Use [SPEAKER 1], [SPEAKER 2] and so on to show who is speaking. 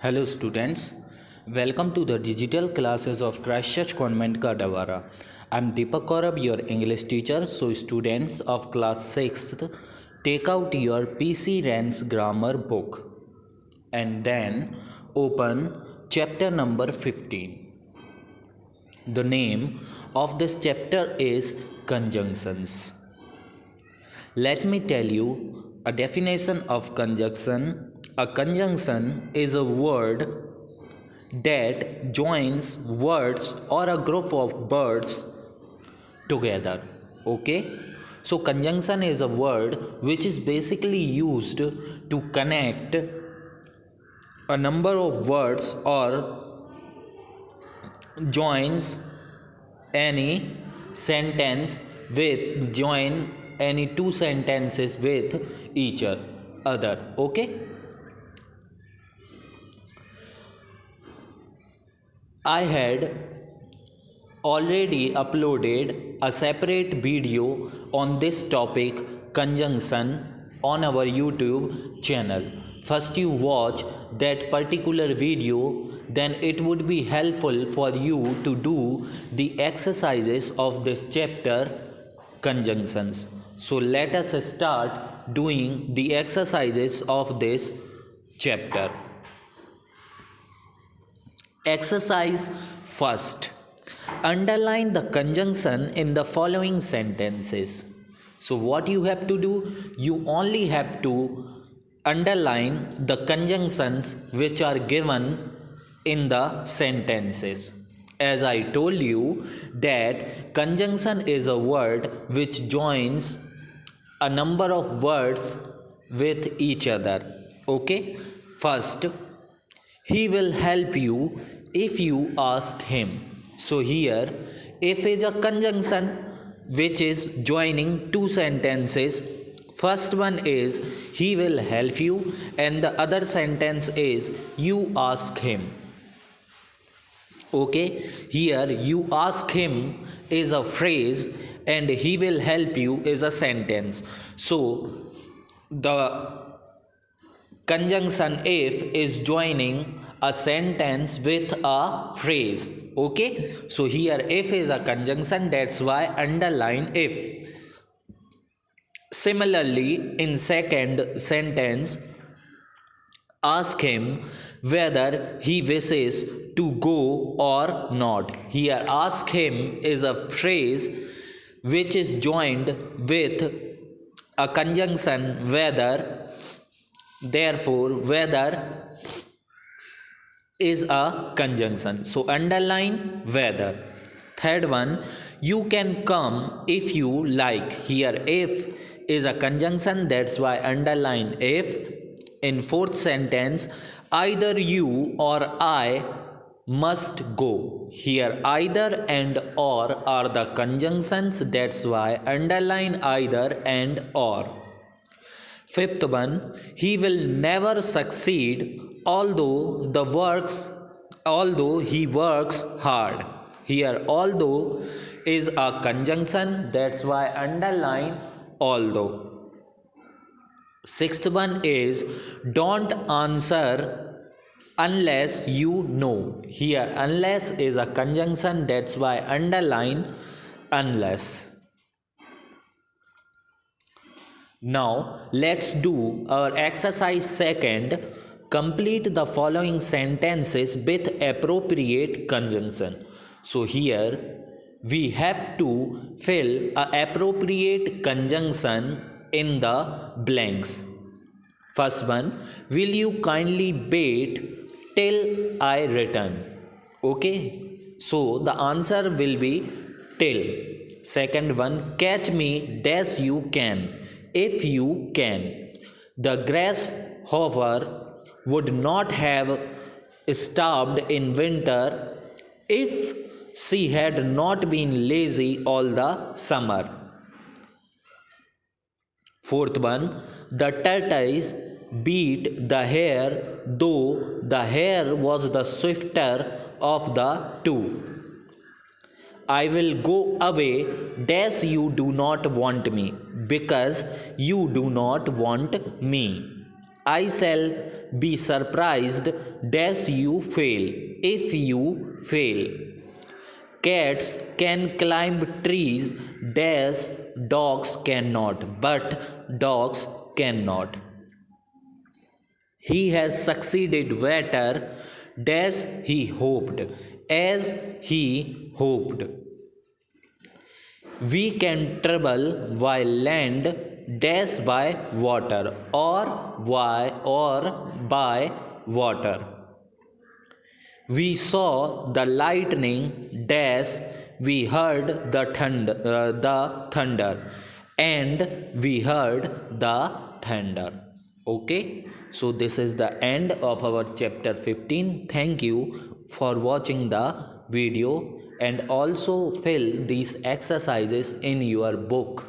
[SPEAKER 1] Hello students, welcome to the digital classes of Christchurch Convent Kadawara. I am Deepak Kaurab, your English teacher. So students of class 6th, take out your PC Rance grammar book and then open chapter number 15. The name of this chapter is conjunctions. Let me tell you a definition of conjunction. A conjunction is a word that joins words or a group of words together. Okay? So, conjunction is a word which is basically used to connect a number of words or joins any sentence with join any two sentences with each other. Okay, I had already uploaded a separate video on this topic conjunction on our YouTube channel. First you watch that particular video, then it would be helpful for you to do the exercises of this chapter conjunctions. So let us start doing the exercises of this chapter. Exercise first. Underline the conjunction in the following sentences. So what you have to do? You only have to underline the conjunctions which are given in the sentences. As I told you that conjunction is a word which joins a number of words with each other. Okay? First, he will help you if you ask him. So here, if is a conjunction which is joining two sentences. First one is he will help you and the other sentence is you ask him. Okay, here you ask him is a phrase and he will help you is a sentence. So the conjunction if is joining a sentence with a phrase. Okay, so here if is a conjunction, that's why underline if. Similarly, in second sentence, ask him whether he wishes to go or not. Here ask him is a phrase which is joined with a conjunction whether. Therefore whether is a conjunction. So underline whether. Third one, you can come if you like. Here if is a conjunction, that's why underline if. In fourth sentence, either you or I must go. Here either and or are the conjunctions, that's why underline either and or. Fifth one, he will never succeed although he works hard. Here although is a conjunction, that's why underline although. Sixth one is don't answer unless you know. Here unless is a conjunction, that's why underline unless. Now let's do our exercise second. Complete the following sentences with appropriate conjunction. So here we have to fill a appropriate conjunction in the blanks. First one, will you kindly wait till I return? Okay, so the answer will be till. Second one, catch me dash you can if you can. The grasshopper would not have starved in winter if she had not been lazy all the summer. Fourth one, the tortoise beat the hare though the hare was the swifter of the two. I will go away dash you do not want me because you do not want me. I shall be surprised dash you fail if you fail. Cats can climb trees dash dogs cannot, but dogs cannot. He has succeeded better dash he hoped, as he hoped. We can travel while land dash by water or by water. We saw the lightning dash, we heard the thunder, and we heard the thunder. Okay, so this is the end of our chapter 15. Thank you for watching the video, and also fill these exercises in your book.